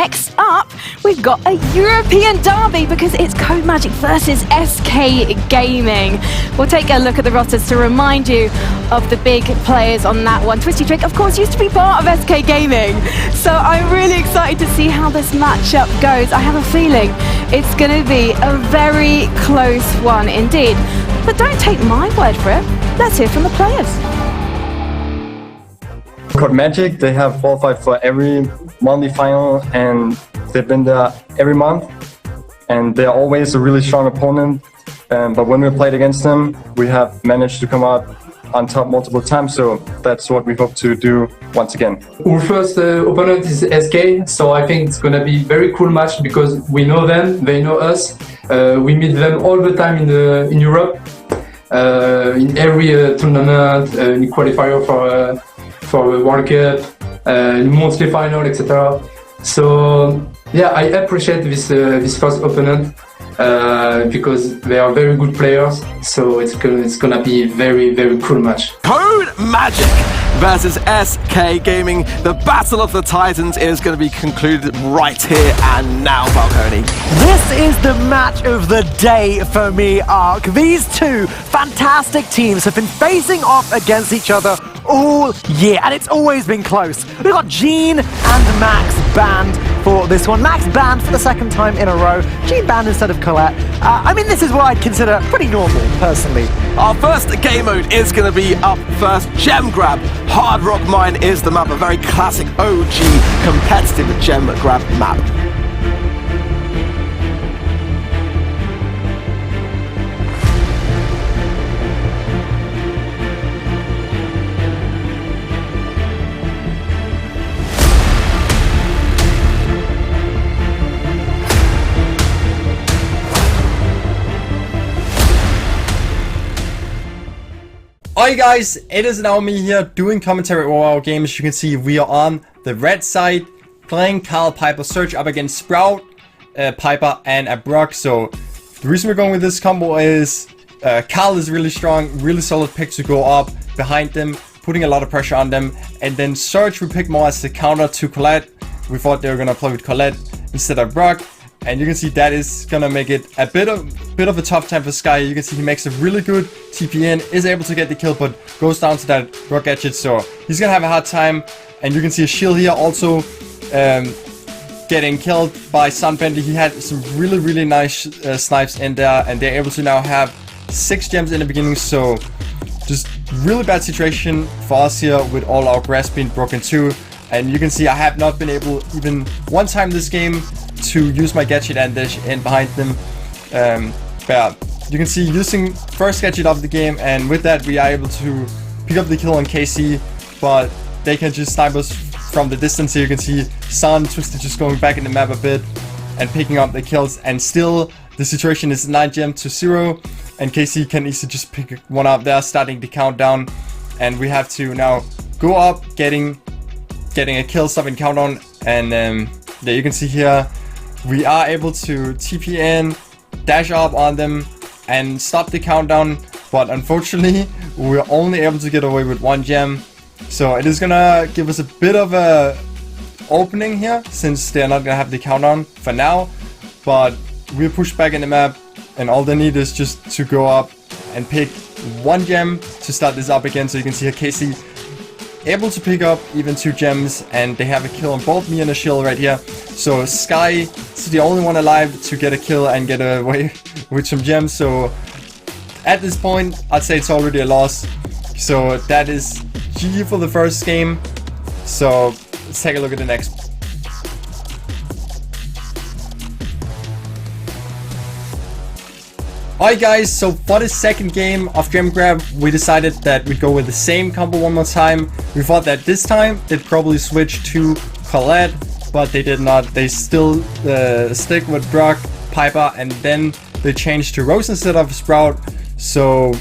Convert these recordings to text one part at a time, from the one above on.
next up, we've got a European derby because it's Codemagic versus SK Gaming. We'll take a look at the rosters to remind you of the big players on that one. Twisty Trick, of course, used to be part of SK Gaming, so I'm really excited to see how this matchup goes. I have a feeling it's going to be a very close one indeed. But don't take my word for it. Let's hear from the players. Codemagic, they have qualified for every monthly final and they've been there every month. And they're always a really strong opponent. But when we played against them, we have managed to come out on top multiple times. So that's what we hope to do once again. Our first opponent is SK, so I think it's gonna be a very cool match because we know them, they know us. We meet them all the time in Europe, in every tournament, in qualifier for a World Cup, monthly final, etc. So yeah, I appreciate this first opponent because they are very good players. So it's gonna be a very cool match. Codemagic versus SK Gaming. The Battle of the Titans is going to be concluded right here and now, Balcony. This is the match of the day for me, Ark. These two fantastic teams have been facing off against each other all year, and it's always been close. We've got Gene and Max banned for this one. Max banned for the second time in a row. Gene banned instead of Colette. I mean, this is what I'd consider pretty normal, personally. Our first game mode is going to be up first. Gem Grab. Hard Rock Mine is the map, a very classic OG competitive gem grab map. Hi guys, it is now me here doing commentary over our game. As you can see, we are on the red side playing Carl, Piper, Surge up against Sprout, Piper and a Brock. So the reason we're going with this combo is Carl is really strong, really solid pick to go up behind them, putting a lot of pressure on them. And then Surge we picked more as the counter to Colette. We thought they were going to play with Colette instead of Brock. And you can see that is gonna make it a bit of a tough time for Sky. You can see he makes a really good TP in, is able to get the kill, but goes down to that rock gadget, so he's gonna have a hard time. And you can see a shield here also getting killed by Sunbender. He had some really nice snipes in there, and they're able to now have 6 gems in the beginning. So just really bad situation for us here with all our grass being broken too. And you can see I have not been able even one time this game to use my gadget and dash in behind them. But you can see using first gadget of the game, and with that we are able to pick up the kill on KC, but they can just snipe us from the distance. Here you can see Sun, Twisted just going back in the map a bit and picking up the kills, and still the situation is 9 gem to 0, and KC can easily just pick one up there, starting the countdown. And we have to now go up, getting a kill, stop and countdown. And there you can see here we are able to TP in, dash up on them and stop the countdown, but unfortunately we're only able to get away with 1 gem. So it is gonna give us a bit of a opening here, since they're not gonna have the countdown for now. But we're pushed back in the map, and all they need is just to go up and pick 1 gem to start this up again. So you can see here Casey able to pick up even 2 gems, and they have a kill on both me and a shield right here. So Sky is the only one alive to get a kill and get away with some gems. So at this point I'd say it's already a loss. So that is GG for the first game. So let's take a look at the next. Alright guys, so for the second game of Gem Grab, we decided that we'd go with the same combo one more time. We thought that this time they'd probably switch to Colette, but they did not. They still stick with Brock, Piper, and then they changed to Rose instead of Sprout. So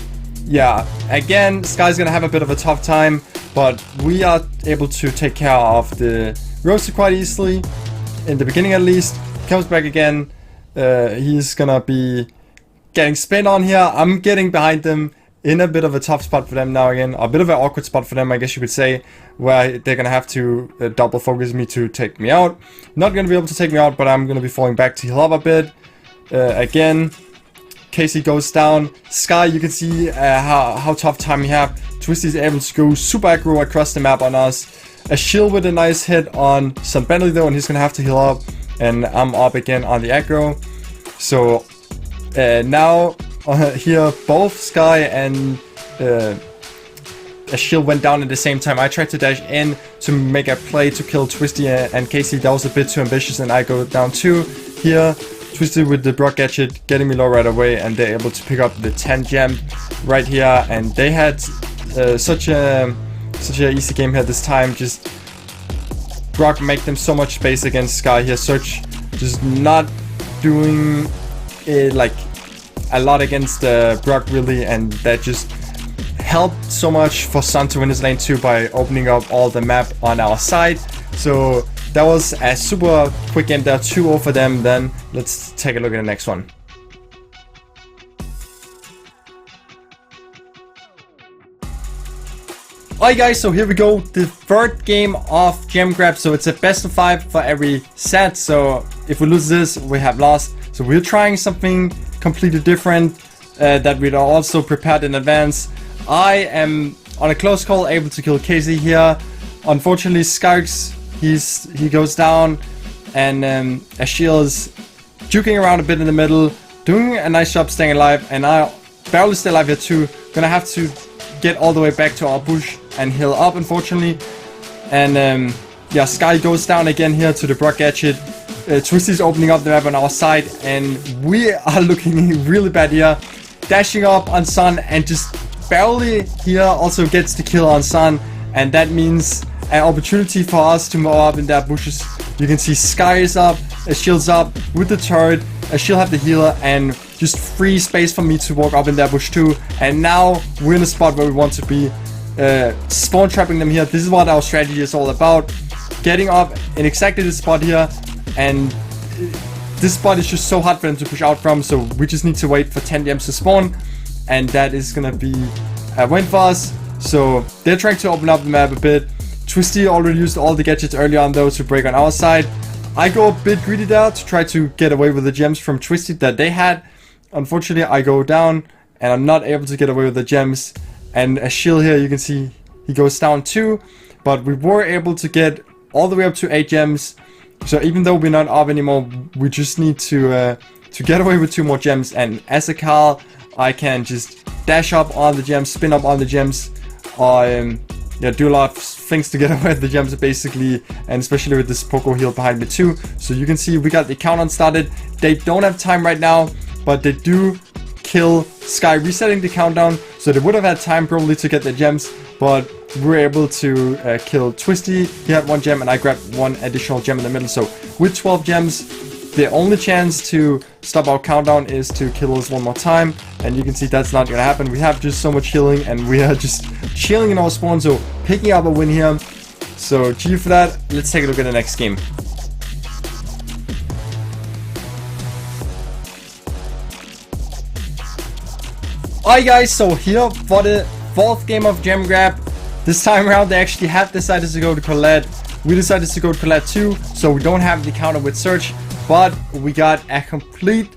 yeah, again, Sky's gonna have a bit of a tough time, but we are able to take care of the Rose quite easily, in the beginning at least. Comes back again, he's gonna be getting spin on here. I'm getting behind them in a bit of a tough spot for them now again. A bit of an awkward spot for them, I guess you could say, where they're gonna have to double focus me to take me out. Not gonna be able to take me out, but I'm gonna be falling back to heal up a bit. Again, Casey goes down. Sky, you can see how tough time we have. Twisty's able to go super aggro across the map on us. A shield with a nice hit on some Bentley though, and he's gonna have to heal up. And I'm up again on the aggro. So now here both Sky and a shield went down at the same time. I tried to dash in to make a play to kill Twisty and Casey. That was a bit too ambitious, and I go down too. Here, Twisty with the Brock gadget getting me low right away, and they're able to pick up the 10 gem right here. And they had such a easy game here this time. Just Brock make them so much space against Sky here. Search just not doing it like a lot against Brock really, and that just helped so much for Sun to win his lane 2 by opening up all the map on our side. So that was a super quick game there, 2-0 for them. Then let's take a look at the next one. Alright guys, so here we go, the third game of Gem Grab. So it's a best of 5 for every set. So if we lose this, we have lost. So we're trying something completely different that we'd also prepared in advance. I am on a close call able to kill Casey here. Unfortunately, Skarks, he goes down, and Ashiel is juking around a bit in the middle, doing a nice job staying alive, and I barely stay alive here too. Gonna have to get all the way back to our bush and heal up, unfortunately. And yeah, Sky goes down again here to the Brock gadget. Twisty's opening up the map on our side, and we are looking really bad here. Dashing up on Sun, and just barely here also gets the kill on Sun, and that means an opportunity for us to move up in that bushes. You can see Sky is up, Ashield's up with the turret, Ashiel have the healer, and just free space for me to walk up in that bush too. And now we're in a spot where we want to be, spawn trapping them here. This is what our strategy is all about, getting up in exactly this spot here. And this spot is just so hard for them to push out from, so we just need to wait for 10 gems to spawn, and that is gonna be a win for us. So they're trying to open up the map a bit. Twisty already used all the gadgets early on though to break on our side. I go a bit greedy there to try to get away with the gems from Twisty that they had. Unfortunately, I go down and I'm not able to get away with the gems. And Ashiel here, you can see he goes down too, but we were able to get all the way up to 8 gems. So even though we're not up anymore, we just need to get away with 2 more gems. And as a Carl, I can just dash up on the gems, spin up on the gems, or yeah, do a lot of things to get away with the gems basically, and especially with this Poco heal behind me too. So you can see we got the countdown started. They don't have time right now, but they do kill Sky, resetting the countdown. So they would have had time probably to get the gems, but we were able to kill Twisty. He had 1 gem and I grabbed 1 additional gem in the middle. So with 12 gems, the only chance to stop our countdown is to kill us 1 more time. And you can see that's not gonna happen. We have just so much healing and we are just chilling in our spawn. So picking up a win here. So G for that. Let's take a look at the next game. Alright guys, so here for the 4th game of Gem Grab. This time around they actually have decided to go to Colette. We decided to go to Colette too, so we don't have the counter with Search. But we got a complete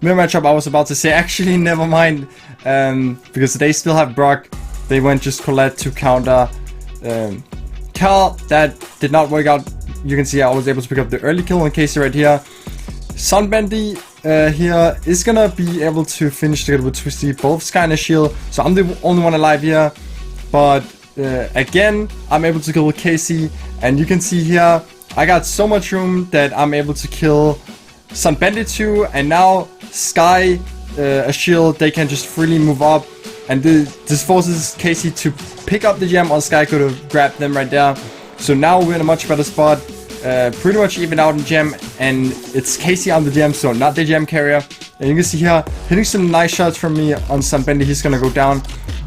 mirror matchup. I was about to say, actually never mind, because they still have Brock. They went just Colette to counter Cal. That did not work out. You can see I was able to pick up the early kill on Casey right here. Sunbendy here is gonna be able to finish together with Twisty, both Sky and Ashiel. So I'm the only one alive here. But again, I'm able to kill Casey, and you can see here I got so much room that I'm able to kill Sunbendit too, and now Sky, Ashiel, they can just freely move up, and this forces Casey to pick up the gem, or Sky could have grabbed them right there. So now we're in a much better spot, pretty much even out in gem, and it's Casey on the gem, so not the gem carrier. And you can see here, hitting some nice shots from me on Sunbendy. He's gonna go down,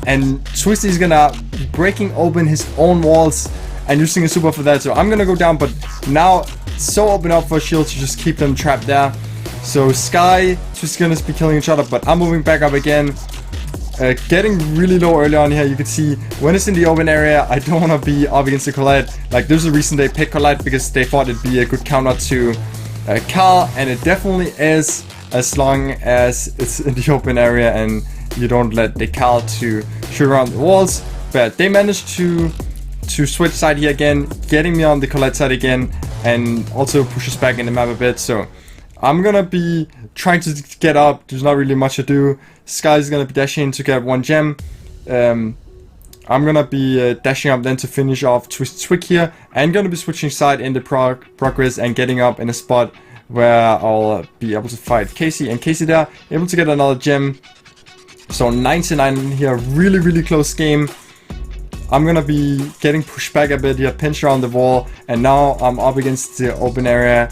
and Twisty is gonna breaking open his own walls and using a super for that. So I'm gonna go down, but now it's so open up for Shield to just keep them trapped there. So Sky just gonna be killing each other, but I'm moving back up again. Getting really low early on here. You can see when it's in the open area, I don't want to be up against the Colette. Like, there's a reason they picked Colette, because they thought it'd be a good counter to Carl, and it definitely is, as long as it's in the open area and you don't let the Carl to shoot around the walls. But they managed to switch side here again, getting me on the Colette side again, and also push us back in the map a bit. So I'm gonna be trying to get up. There's not really much to do. Sky's gonna be dashing to get 1 gem. I'm gonna be dashing up then to finish off Twisted Twig here, and gonna be switching side in the progress and getting up in a spot where I'll be able to fight Casey. And Casey there, able to get another gem. So 99 here, really close game. I'm gonna be getting pushed back a bit here, pinched around the wall, and now I'm up against the open area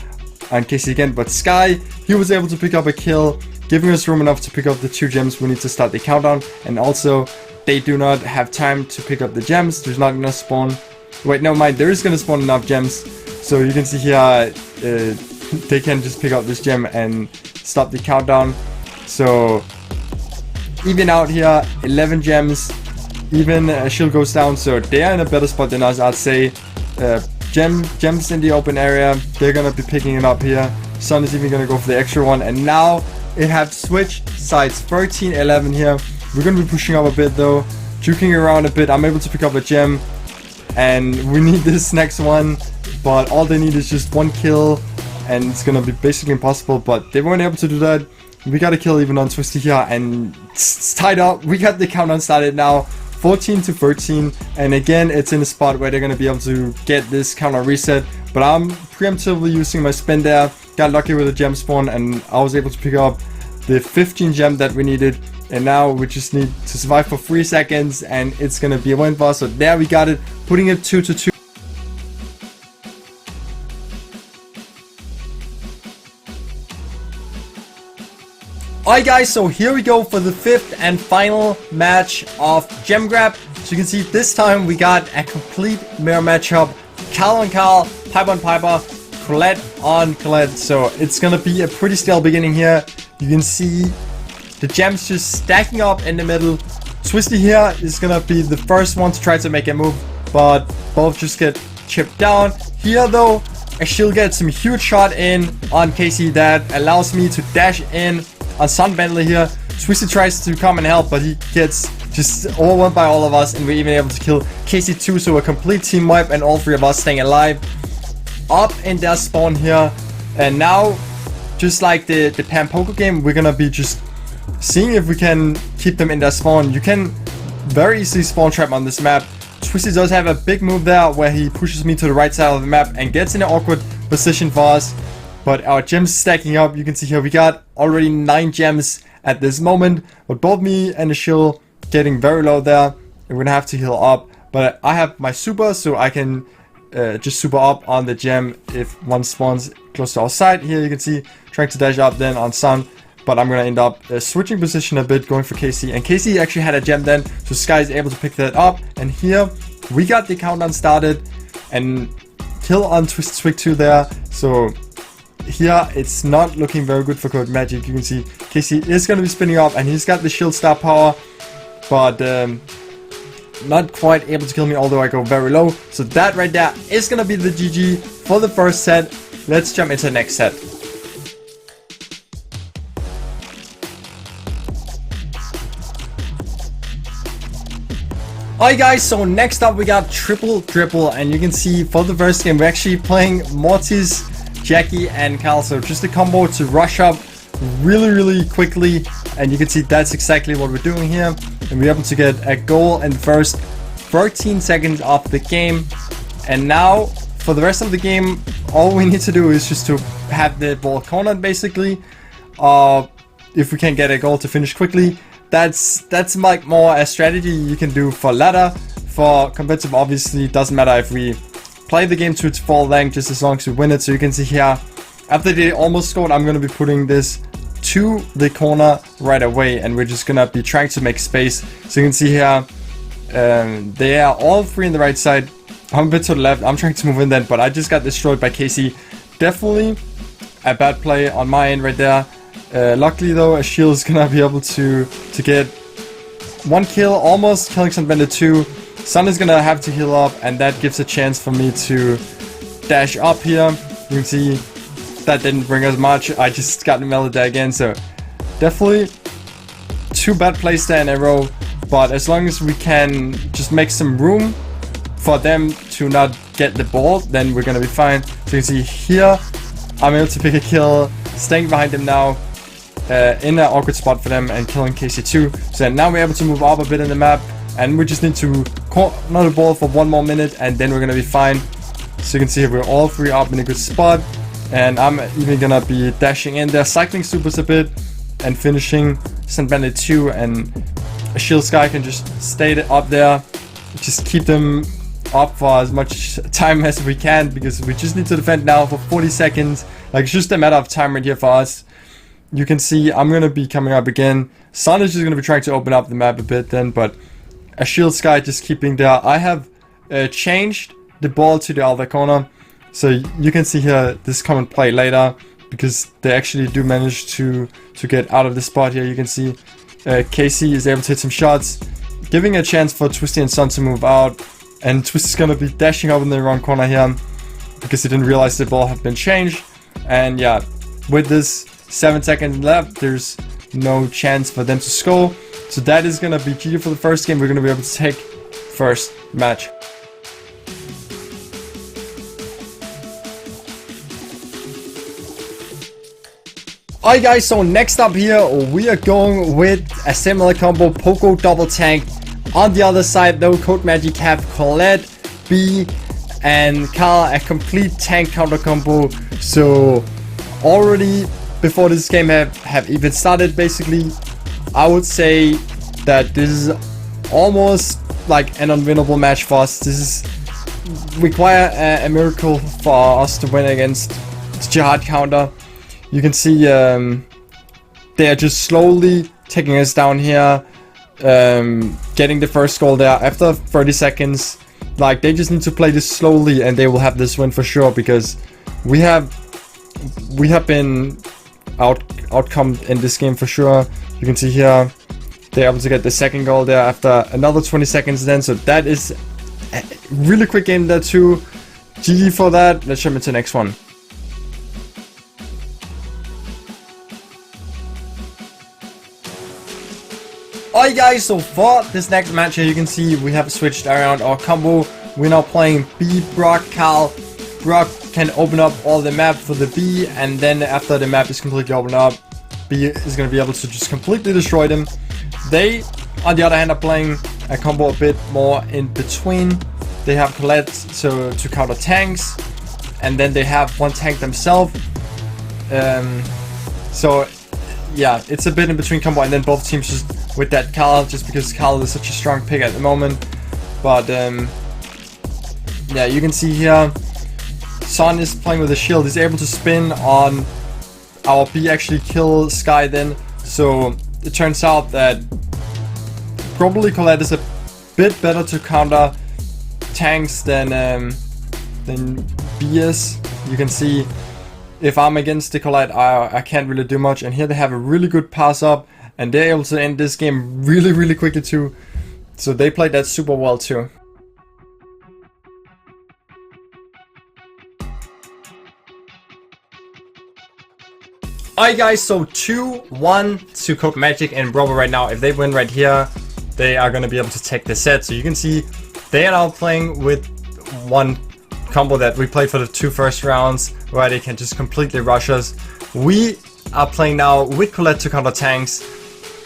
and Casey again. But Sky, he was able to pick up a kill, giving us room enough to pick up the 2 gems we need to start the countdown. And also, they do not have time to pick up the gems. There's not gonna spawn. Wait, never mind. There is gonna spawn enough gems. So you can see here, they can just pick up this gem and stop the countdown. So even out here, 11 gems. Even shield goes down, so they are in a better spot than us, I'd say. Gems in the open area, they're gonna be picking it up here. Sun is even gonna go for the extra one, and now it have switched sides. 13-11 here. We're gonna be pushing up a bit though, juking around a bit. I'm able to pick up a gem, and we need this next one, but all they need is just 1 kill, and it's gonna be basically impossible. But they weren't able to do that. We got a kill even on Twisty here, and it's tied up. We got the countdown started now. 14-13, and again it's in a spot where they're gonna be able to get this counter reset, but I'm preemptively using my spin there. Got lucky with a gem spawn, and I was able to pick up the 15 gem that we needed, and now we just need to survive for 3 seconds, and it's gonna be a win for us. So there we got it, putting it 2-2. Alright guys, so here we go for the 5th and final match of Gem Grab. So you can see this time we got a complete mirror matchup. Carl on Carl, Piper on Piper, Colette on Colette. So it's gonna be a pretty stale beginning here. You can see the gems just stacking up in the middle. Twisty here is gonna be the first one to try to make a move, but both just get chipped down. Here though, she'll get some huge shot in on Casey that allows me to dash in on Sun Bentley here. Twisty tries to come and help, but he gets just overwhelmed by all of us, and we're even able to kill Casey too. So a complete team wipe, and all 3 of us staying alive. Up in their spawn here, and now, just like the Pam Poker game, we're gonna be just seeing if we can keep them in their spawn. You can very easily spawn trap on this map. Twisty does have a big move there where he pushes me to the right side of the map and gets in an awkward position for us. But our gems stacking up. You can see here we got already 9 gems at this moment. But both me and the shield getting very low there. We're gonna have to heal up. But I have my super, so I can just super up on the gem if one spawns close to our side. Here you can see trying to dash up then on Sun. But I'm gonna end up switching position a bit, going for Casey. And Casey actually had a gem then, so Sky is able to pick that up. And here we got the countdown started and kill on Twisted Twig 2 there. So here it's not looking very good for Codemagic. You can see Casey is going to be spinning up, and he's got the shield star power, but not quite able to kill me, although I go very low. So that right there is going to be the GG for the first set. Let's jump into the next set. Alright guys, so next up we got triple triple, and you can see for the first game we're actually playing Mortis, Jackie and Carl. So just a combo to rush up really quickly, and you can see that's exactly what we're doing here, and we're able to get a goal in the first 13 seconds of the game. And now for the rest of the game, all we need to do is just to have the ball cornered basically. If we can get a goal to finish quickly, that's like more a strategy you can do for ladder. For competitive, obviously it doesn't matter if we play the game to its full length, just as long as we win it. So you can see here, after they almost scored, I'm going to be putting this to the corner right away, and we're just going to be trying to make space. So you can see here, they are all 3 in the right side. I'm a bit to the left. I'm trying to move in then, but I just got destroyed by Casey. Definitely a bad play on my end right there. Luckily though, a shield is going to be able to get 1 kill, almost killing some Bandit 2. Sun is gonna have to heal up, and that gives a chance for me to dash up here. You can see that didn't bring us much. I just got melted there again, so definitely 2 bad plays there in a row. But as long as we can just make some room for them to not get the ball, then we're gonna be fine. So you can see here, I'm able to pick a kill, staying behind them now, in an awkward spot for them, and killing KC2. So now we're able to move up a bit in the map, and we just need to corner the ball for 1 more minute, and then we're gonna be fine. So you can see we're all 3 up in a good spot, and I'm even gonna be dashing in there, cycling supers a bit, and finishing St. Bandit 2, and a Shield Sky can just stay up there, just keep them up for as much time as we can, because we just need to defend now for 40 seconds. Like, it's just a matter of time right here for us. You can see I'm gonna be coming up again. Sun is just gonna be trying to open up the map a bit then, but a Shield Sky just keeping there. I have changed the ball to the other corner, so you can see here this come and play later, because they actually do manage to get out of the spot here. You can see KC is able to hit some shots, giving a chance for Twisty and Sun to move out, and Twisty's gonna be dashing up in the wrong corner here because he didn't realize the ball had been changed. And yeah, with this 7 seconds left, there's no chance for them to score. So that is gonna be GG for the first game. We're gonna be able to take first match. Alright guys, so next up here, we are going with a similar combo, Poco double tank. On the other side though, Codemagic have Colette, B, and Carl, a complete tank counter combo. So already before this game have even started, basically, I would say that this is almost like an unwinnable match for us. This is require a miracle for us to win against this Jihad counter. You can see they are just slowly taking us down here, getting the first goal there after 30 seconds. Like, they just need to play this slowly and they will have this win for sure, because we have been outcomed in this game for sure. You can see here they're able to get the second goal there after another 20 seconds then. So that is a really quick game there too. GG for that. Let's jump into the next one. Alright guys, so for this next match here, you can see we have switched around our combo. We're now playing B, Brock, Carl. Brock can open up all the map for the B, and then after the map is completely opened up, B is going to be able to just completely destroy them. They, on the other hand, are playing a combo a bit more in between. They have Colette to counter tanks, and then they have one tank themselves. So yeah, it's a bit in between combo, and then both teams just with that Carl, just because Carl is such a strong pick at the moment. But yeah, you can see here Son is playing with a shield. He's able to spin on our B, actually kill Sky then. So it turns out that probably Colette is a bit better to counter tanks than B is. You can see if I'm against the Colette, I can't really do much. And here they have a really good pass up, and they're able to end this game really quickly too. So they played that super well too. Alright guys, so 2-1 to Codemagic and Brawl right now. If they win right here, they are going to be able to take the set. So you can see they are now playing with one combo that we played for the 2 first rounds, where they can just completely rush us. We are playing now with Colette to counter tanks,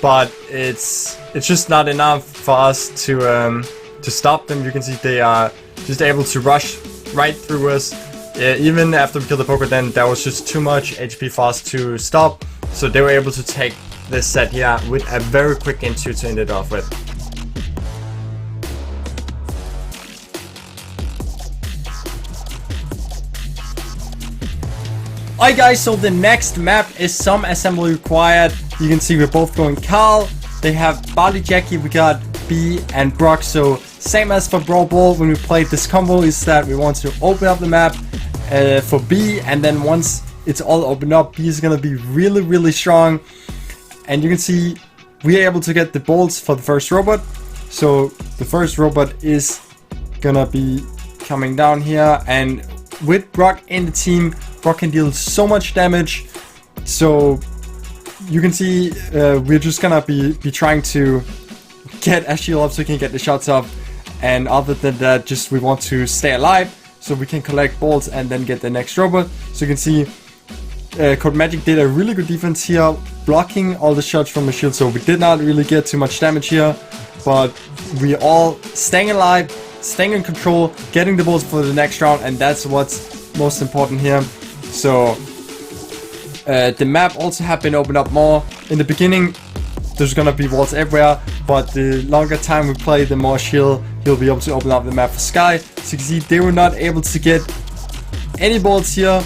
but it's just not enough for us to stop them. You can see they are just able to rush right through us. Even after we killed the Poker, then that was just too much HP for us to stop. So they were able to take this set here with a very quick game 2 to end it off with. Alright guys, so the next map is some assembly required. You can see we're both going Carl. They have Barley Jackie, we got B and Brock. So same as for Brawl Ball, when we played this combo, is that we want to open up the map for B, and then once it's all opened up, B is gonna be really strong. And you can see we are able to get the bolts for the first robot. So the first robot is gonna be coming down here, and with Brock in the team, Brock can deal so much damage. So you can see we're just gonna be trying to get a shield up so we can get the shots up, and other than that, just we want to stay alive so we can collect bolts and then get the next robot. So you can see Codemagic did a really good defense here, blocking all the shots from the shield, so we did not really get too much damage here, but we all staying alive, staying in control, getting the bolts for the next round, and that's what's most important here. So the map also have been opened up more. In the beginning, there's gonna be walls everywhere, but the longer time we play, the more he'll be able to open up the map for Sky. So you can see they were not able to get any bolts here.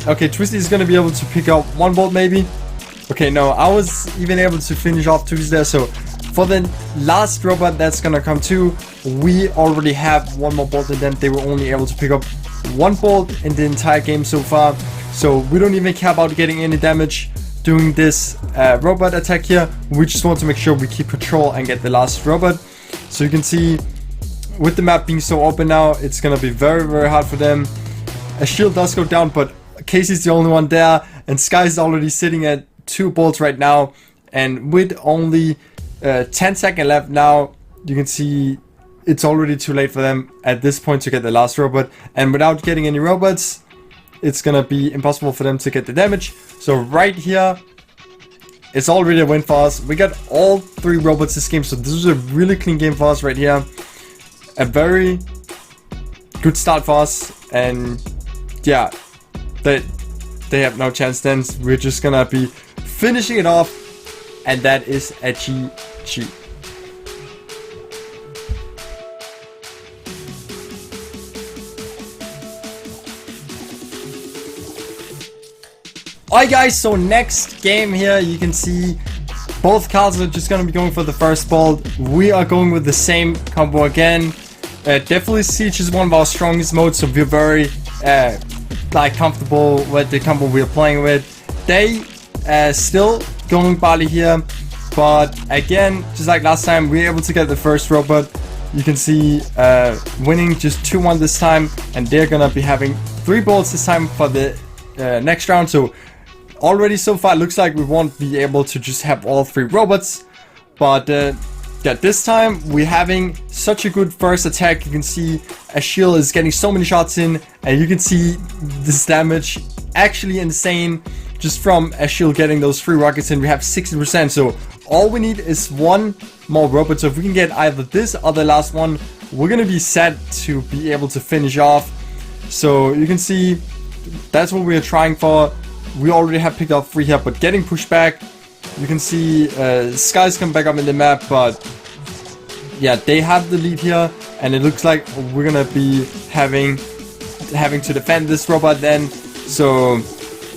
Okay, Twisty is gonna be able to pick up one bolt maybe. Okay, no, I was even able to finish off Twisty there. So for the last robot that's gonna come too, we already have one more bolt, and then they were only able to pick up one bolt in the entire game so far. So we don't even care about getting any damage doing this robot attack here. We just want to make sure we keep control and get the last robot. So you can see with the map being so open now, it's gonna be very, very hard for them. A shield does go down, but Casey's the only one there, and Sky's already sitting at 2 bolts right now. And with only 10 seconds left now, you can see it's already too late for them at this point to get the last robot. And without getting any robots, it's gonna be impossible for them to get the damage. So right here, it's already a win for us. We got all 3 robots this game, so this is a really clean game for us right here. A very good start for us, and yeah, they have no chance then. We're just gonna be finishing it off, and that is a GG. Alright guys, so next game here, you can see both cards are just gonna be going for the first bolt. We are going with the same combo again. Definitely Siege is one of our strongest modes, so we're very comfortable with the combo we're playing with. They still going Barley here, but again, just like last time, we're able to get the first robot. You can see winning just 2-1 this time, and they're gonna be having 3 bolts this time for the next round. So already so far it looks like we won't be able to just have all 3 robots, but yeah, this time we're having such a good first attack. You can see Ashil is getting so many shots in, and you can see this damage actually insane just from Ashil getting those 3 rockets in. We have 60%, so all we need is 1 more robot. So if we can get either this or the last one, we're gonna be set to be able to finish off. So you can see that's what we're trying for. We already have picked up 3 here, but getting pushed back. You can see Sky's come back up in the map, but yeah, they have the lead here, and it looks like we're gonna be having to defend this robot then. So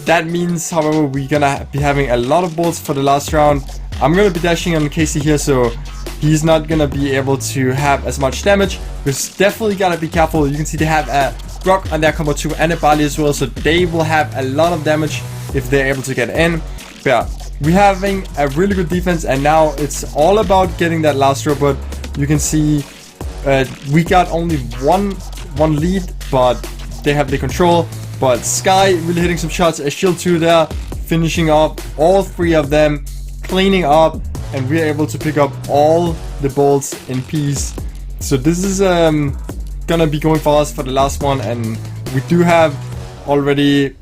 that means, however, we're gonna be having a lot of bolts for the last round. I'm gonna be dashing on Casey here, so he's not gonna be able to have as much damage. We're definitely gotta be careful. You can see they have a Brock on their combo 2 and a Barley as well, so they will have a lot of damage if they're able to get in. But yeah, we're having a really good defense, and now it's all about getting that last robot. You can see we got only one lead, but they have the control. But Sky really hitting some shots, a shield 2 there, finishing up all 3 of them, cleaning up, and we're able to pick up all the bolts in peace. So this is gonna be going for us for the last one, and we do have already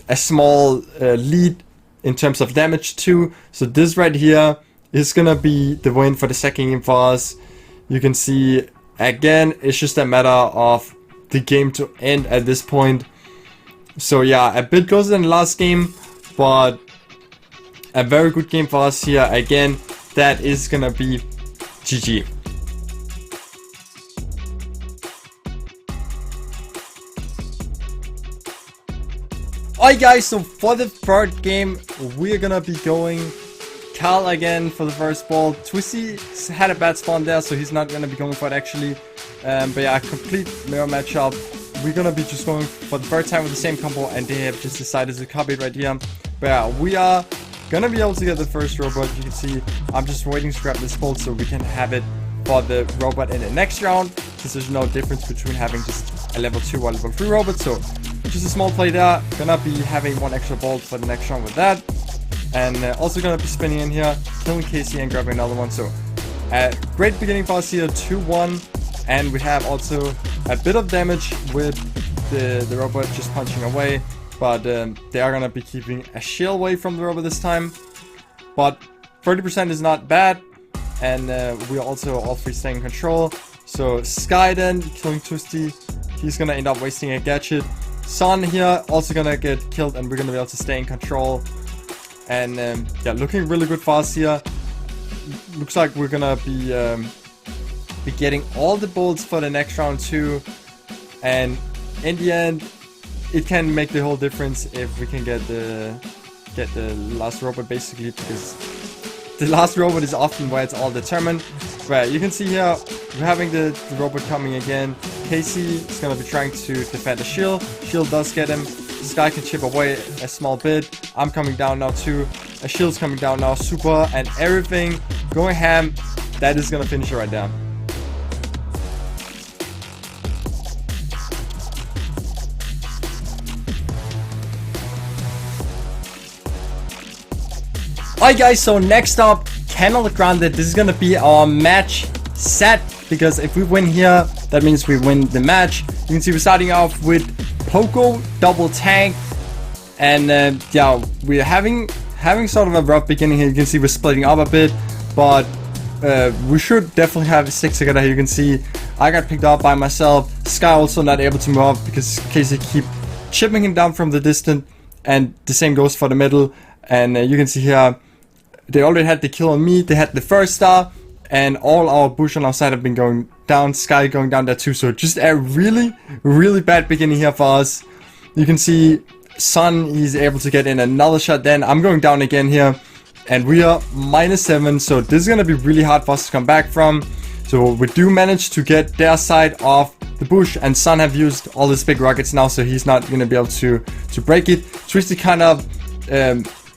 a small lead in terms of damage too. So this right here is gonna be the win for the second game for us. You can see again, it's just a matter of the game to end at this point. So yeah, a bit closer than the last game, but a very good game for us here. Again, that is gonna be GG. Alright guys, so for the third game, we're gonna be going Carl again for the first ball. Twisty had a bad spawn there, so he's not gonna be going for it actually. But yeah, a complete mirror matchup. We're gonna be just going for the third time with the same combo, and they have just decided to copy it right here. But yeah, we are gonna be able to get the first robot. You can see I'm just waiting to grab this bolt so we can have it for the robot in the next round, since there's no difference between having just a level 2 or level 3 robot. So just a small play there. Gonna be having 1 extra bolt for the next round with that. And also gonna be spinning in here, killing Casey and grabbing another one. So great beginning for us here, 2-1. And we have also a bit of damage with the robot just punching away. But they are gonna be keeping a shield away from the robot this time. But 30% is not bad. And we are also all 3 staying in control. So Sky then killing Twisty. He's gonna end up wasting a gadget. Sun here also gonna get killed, and we're gonna be able to stay in control. And yeah, looking really good for us here. Looks like we're gonna be getting all the bolts for the next round too. And in the end, it can make the whole difference if we can get the last robot, basically, because the last robot is often where it's all determined. But you can see here we're having the robot coming again. Casey is gonna be trying to defend the shield. Shield does get him. Sky can chip away a small bit. I'm coming down now too. A shield's coming down now. Super and everything going ham. That is gonna finish it right there. Alright guys, so next up, Cannot Granted. This is gonna be our match set, because if we win here, that means we win the match. You can see we're starting off with Poco, double tank, and yeah, we're having sort of a rough beginning here. You can see we're splitting up a bit, but we should definitely have 6 together. You can see I got picked up by myself. Sky also not able to move up because Casey keep chipping him down from the distance, and the same goes for the middle. And you can see here they already had the kill on me. They had the first star, and all our bush on our side have been going down. Sky going down there too. So just a really bad beginning here for us. You can see Sun, he's able to get in another shot. Then I'm going down again here, and we are -7. So this is gonna be really hard for us to come back from. So we do manage to get their side of the bush, and Sun have used all his big rockets now, so he's not gonna be able to break it. Twisty kind of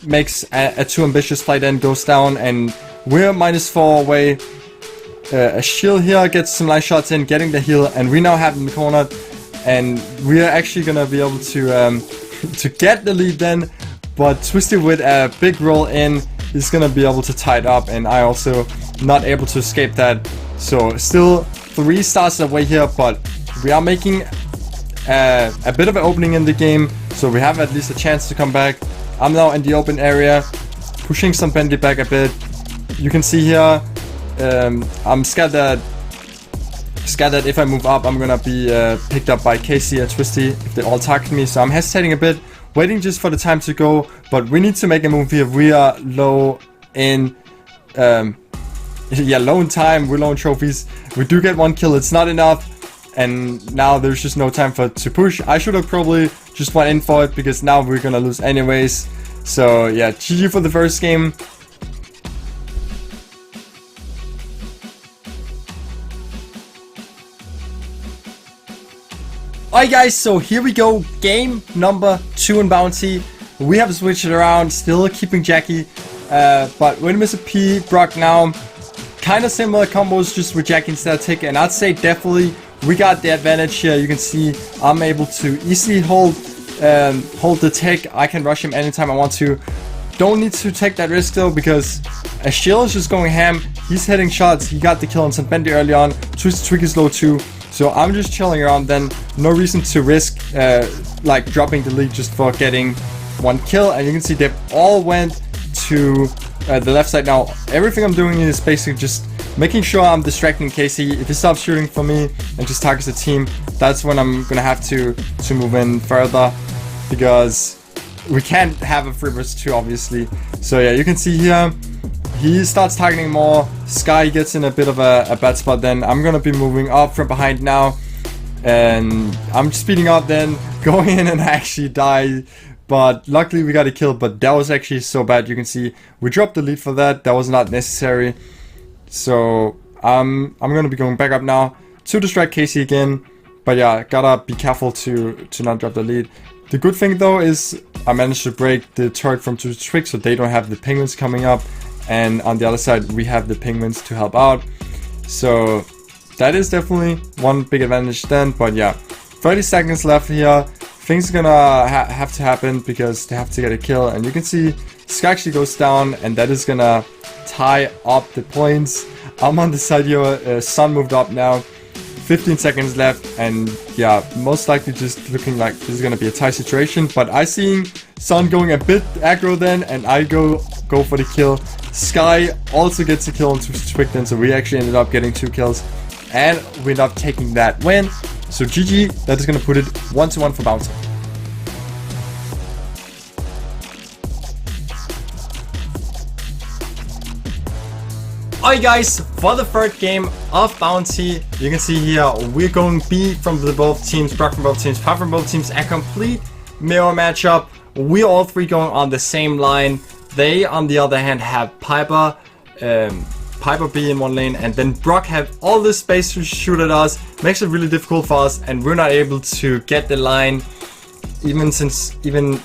makes a too ambitious play, then goes down, and we're -4 away. A shield here gets some nice shots in, getting the heal, and we now have him cornered, and we are actually gonna be able to get the lead then. But Twisty with a big roll in is gonna be able to tie it up, and I also not able to escape that. So still 3 stars away here, but we are making a bit of an opening in the game, so we have at least a chance to come back. I'm now in the open area, pushing some Bendy back a bit. You can see here, I'm scared that if I move up, I'm gonna be picked up by Casey or Twisty if they all target me. So I'm hesitating a bit, waiting just for the time to go. But we need to make a move here. We are low in, low in time. We're low in trophies. We do get 1 kill. It's not enough. And now there's just no time to push. I should have probably just went in for it, because now we're gonna lose anyways. So yeah, GG for the first game. Alright guys, so here we go. Game number 2 in Bounty. We have switched it around, still keeping Jackie. But when Mr. P, Brock now, kind of similar combos, just with Jackie instead of Tick. And I'd say definitely we got the advantage here. You can see I'm able to easily hold the Tick. I can rush him anytime I want to. Don't need to take that risk though, because a shield is just going ham. He's hitting shots. He got the kill on St. Bendy early on. Twig is low too. So I'm just chilling around then. No reason to risk like dropping the lead just for getting 1 kill. And you can see they all went to the left side now. Everything I'm doing is basically just making sure I'm distracting Casey. If he stops shooting for me and just targets the team, that's when I'm gonna have to move in further, because we can't have a 3 vs 2 obviously. So yeah, you can see here he starts targeting more. Sky gets in a bit of a bad spot. Then I'm gonna be moving up from behind now, and I'm speeding up, then going in and actually die. But luckily we got a kill, but that was actually so bad. You can see we dropped the lead for that. That was not necessary. So I'm gonna be going back up now to distract Casey again. But yeah, gotta be careful to not drop the lead. The good thing though is I managed to break the turret from Twisted Trick, so they don't have the penguins coming up. And on the other side, we have the penguins to help out. So that is definitely one big advantage then. But yeah, 30 seconds left here. Things are gonna have to happen because they have to get a kill. And you can see Sky actually goes down, and that is gonna tie up the points. I'm on the side here. Sun moved up now. 15 seconds left, and yeah, most likely just looking like this is gonna be a tie situation. But I seen Sun going a bit aggro then, and I go for the kill. Sky also gets a kill on Twisted Trick then, so we actually ended up getting 2 kills, and we ended up taking that win. So GG, that is gonna put it 1-1 for Bounty. Alright guys, for the third game of Bounty, you can see here we're going B from both teams, Brock from both teams, Pop from both teams, a complete mirror matchup. We're all three going on the same line. They, on the other hand, have Piper B in one lane, and then Brock have all this space to shoot at us. Makes it really difficult for us, and we're not able to get the line even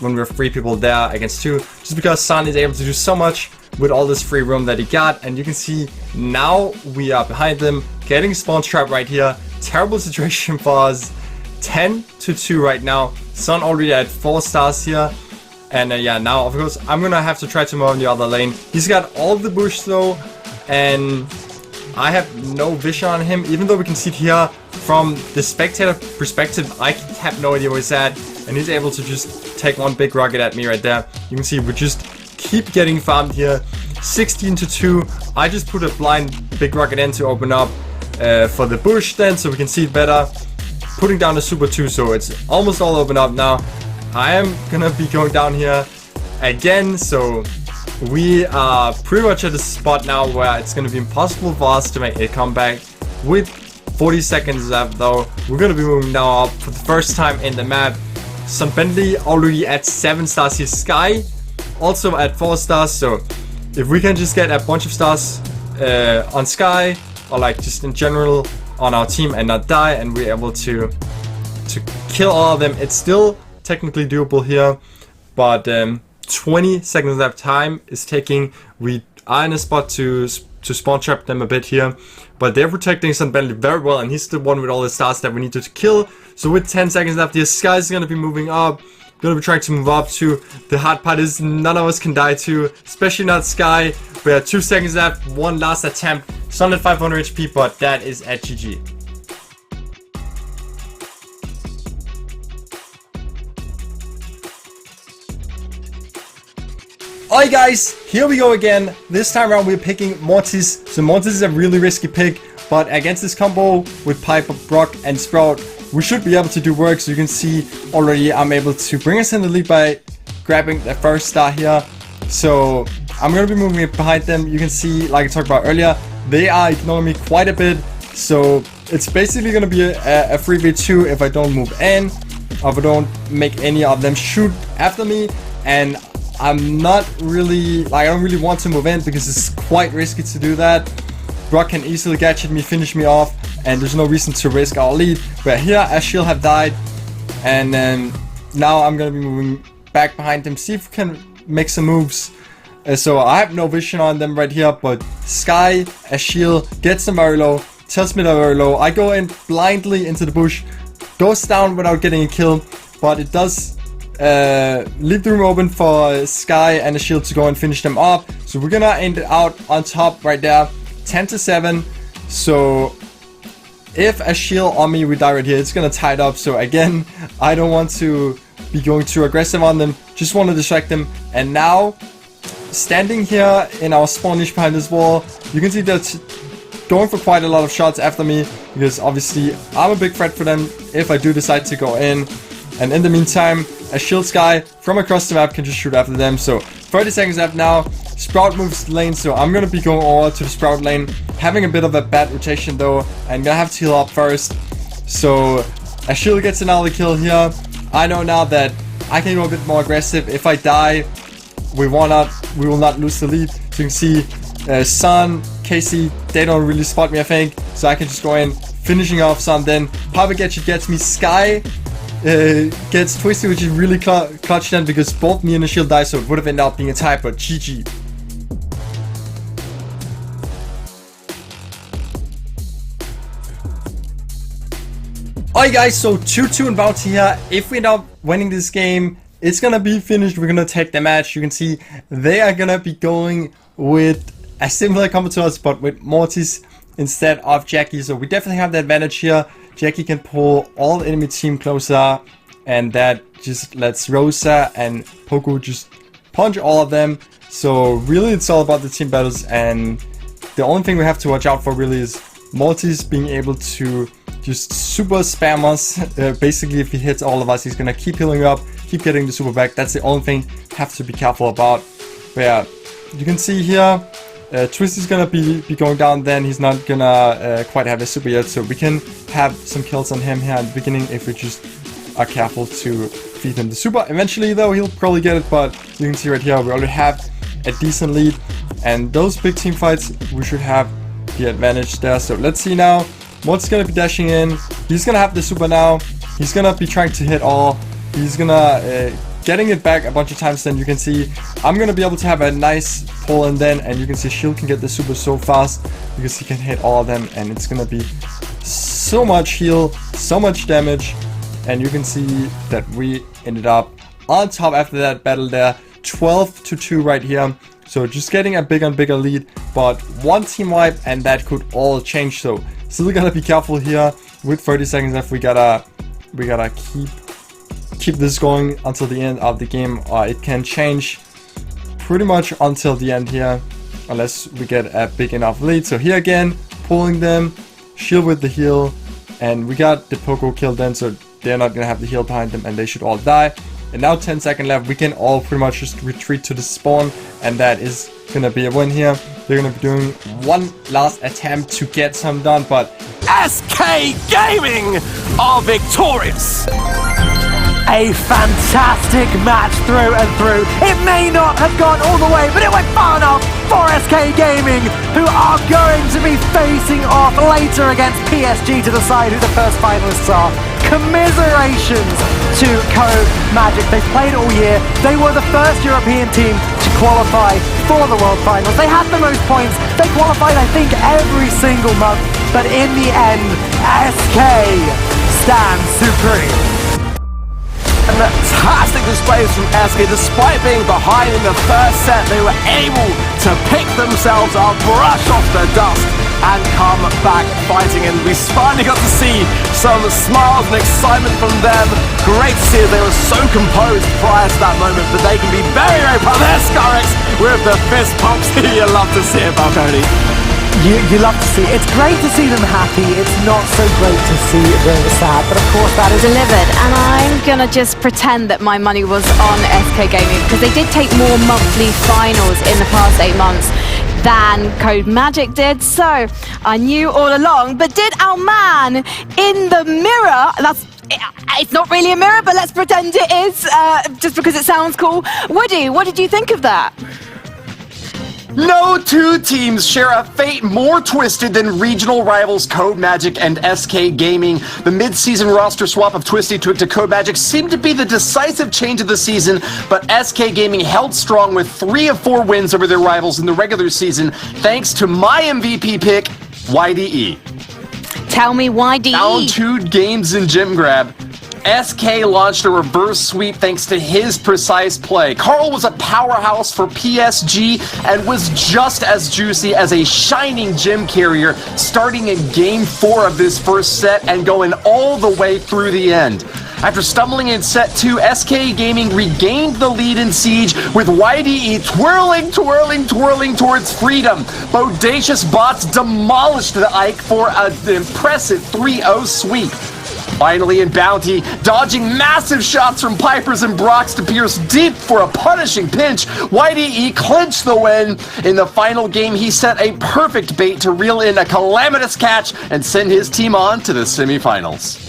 when we're 3 people there against 2, just because Sun is able to do so much with all this free room that he got. And you can see now we are behind them, getting spawn trap right here. Terrible situation for us. 10-2 right now. Sun already at 4 stars here. And yeah, now of course I'm gonna have to try to move on the other lane. He's got all the bush though, and I have no vision on him. Even though we can see it here from the spectator perspective, I have no idea where he's at, and he's able to just take one big rocket at me right there. You can see we just keep getting farmed here. 16-2. I just put a blind big rocket in to open up for the bush then, so we can see it better. Putting down the super 2, so it's almost all open up now. I am gonna be going down here again, so we are pretty much at a spot now where it's gonna be impossible for us to make a comeback. With 40 seconds left though, we're gonna be moving now up for the first time in the map. Sun Bentley already at 7 stars here. Sky also at 4 stars, so if we can just get a bunch of stars on Sky, or like just in general on our team, and not die, and we're able to kill all of them, it's still technically doable here. But 20 seconds left. Time is ticking. We are in a spot to spawn trap them a bit here, but they're protecting Sun Bentley very well, and he's the one with all the stars that we need to kill. So with 10 seconds left here, Sky is gonna be moving up. Gonna be trying to move up too. The hard part is none of us can die too, especially not Sky. We have 2 seconds left, one last attempt. Sun at 500 HP, but that is at GG. Alright guys, here we go again. This time around we're picking Mortis. So Mortis is a really risky pick, but against this combo with Piper, Brock and Sprout, we should be able to do work. So you can see already I'm able to bring us in the lead by grabbing the first star here. So I'm going to be moving it behind them. You can see, like I talked about earlier, they are ignoring me quite a bit. So it's basically going to be a 3v2 if I don't move in, or if I don't make any of them shoot after me. And I'm not really, I don't really want to move in because it's quite risky to do that. Brock can easily gadget me, finish me off, and there's no reason to risk our lead. But here, Ashiel have died, and then now I'm gonna be moving back behind him, see if we can make some moves. So I have no vision on them right here, but Sky, Ashiel gets them very low, tells me they're very low. I go in blindly into the bush, goes down without getting a kill, but it does leave the room open for Sky and Ashiel to go and finish them off. So we're gonna end it out on top right there, 10-7. So if Ashiel on me, we die right here, it's gonna tie it up. So again, I don't want to be going too aggressive on them, just want to distract them. And now, standing here in our spawn niche behind this wall, you can see that going for quite a lot of shots after me, because obviously I'm a big threat for them if I do decide to go in. And in the meantime, Ashiel Sky from across the map can just shoot after them. So 30 seconds left now. Sprout moves lane, so I'm gonna be going over to the Sprout lane. Having a bit of a bad rotation though, I'm gonna have to heal up first. So Ashiel gets another kill here. I know now that I can go a bit more aggressive. If I die, we will not lose the lead. So you can see Sun, Casey, they don't really spot me, I think. So I can just go in, finishing off Sun. Then Piper gets me. Sky gets Twisty, which is really clutch then because both me and the shield die, so it would have ended up being a tie, but GG. Alright guys, so 2-2 in Bounty here. If we end up winning this game, it's gonna be finished. We're gonna take the match. You can see they are gonna be going with a similar combo to us, but with Mortis instead of Jackie. So we definitely have the advantage here. Jackie can pull all the enemy team closer, and that just lets Rosa and Poco just punch all of them. So really it's all about the team battles, and the only thing we have to watch out for really is Mortis being able to just super spam us. Basically, if he hits all of us, he's gonna keep healing up, keep getting the super back. That's the only thing have to be careful about. But yeah, you can see here, Twisty's gonna be going down. Then he's not gonna quite have a super yet, so we can have some kills on him here at the beginning if we just are careful to feed him the super. Eventually, though, he'll probably get it. But you can see right here, we already have a decent lead, and those big team fights, we should have the advantage there. So let's see now. Mortis gonna be dashing in. He's gonna have the super now. He's gonna be trying to hit all. He's gonna getting it back a bunch of times. Then you can see I'm gonna be able to have a nice pull in then, and you can see Shield can get the super so fast because he can hit all of them, and it's gonna be so much heal, so much damage, and you can see that we ended up on top after that battle there, 12-2 right here. So just getting a bigger and bigger lead, but one team wipe and that could all change. So still gotta be careful here with 30 seconds left. We gotta keep this going until the end of the game. It can change pretty much until the end here, unless we get a big enough lead. So here again, pulling them, Shield with the heal, and we got the Poco killed then, so they're not gonna have the heal behind them, and they should all die. And now 10 seconds left, we can all pretty much just retreat to the spawn, and that is gonna be a win here. They're gonna be doing one last attempt to get some done, but SK Gaming are victorious. A fantastic match through and through. It may not have gone all the way, but it went far enough for SK Gaming, who are going to be facing off later against PSG to decide who the first finalists are. Commiserations to Codemagic. They've played all year. They were the first European team to qualify for the World Finals. They had the most points. They qualified, I think, every single month. But in the end, SK stands supreme. Fantastic displays from SK. Despite being behind in the first set, they were able to pick themselves up, brush off the dust, and come back fighting. And we finally got to see some smiles and excitement from them. Great to see as they were so composed prior to that moment, but they can be very, very proud. There's Scarix with the fist pumps. You love to see it, Balcony. You love to see it. It's great to see them happy. It's not so great to see them sad, but of course that is delivered. And I'm gonna just pretend that my money was on SK Gaming because they did take more monthly finals in the past 8 months than Codemagic did. So I knew all along, but did our man in the mirror, it's not really a mirror, but let's pretend it is, just because it sounds cool. Woody, what did you think of that? No two teams share a fate more twisted than regional rivals Codemagic and SK Gaming. The mid-season roster swap of Twisty Twig to Codemagic seemed to be the decisive change of the season, but SK Gaming held strong with 3 of 4 wins over their rivals in the regular season, thanks to my MVP pick, YDE. Tell me YDE. Down 2 games in Gym Grab, SK launched a reverse sweep thanks to his precise play. Carl was a powerhouse for PSG and was just as juicy as a shining gym carrier, starting in game 4 of this first set and going all the way through the end. After stumbling in set 2, SK Gaming regained the lead in Siege with YDE twirling towards freedom. Bodacious bots demolished the Ike for an impressive 3-0 sweep. Finally in Bounty, dodging massive shots from Pipers and Brox to pierce deep for a punishing pinch, YDE clinched the win. In the final game, he set a perfect bait to reel in a calamitous catch and send his team on to the semifinals.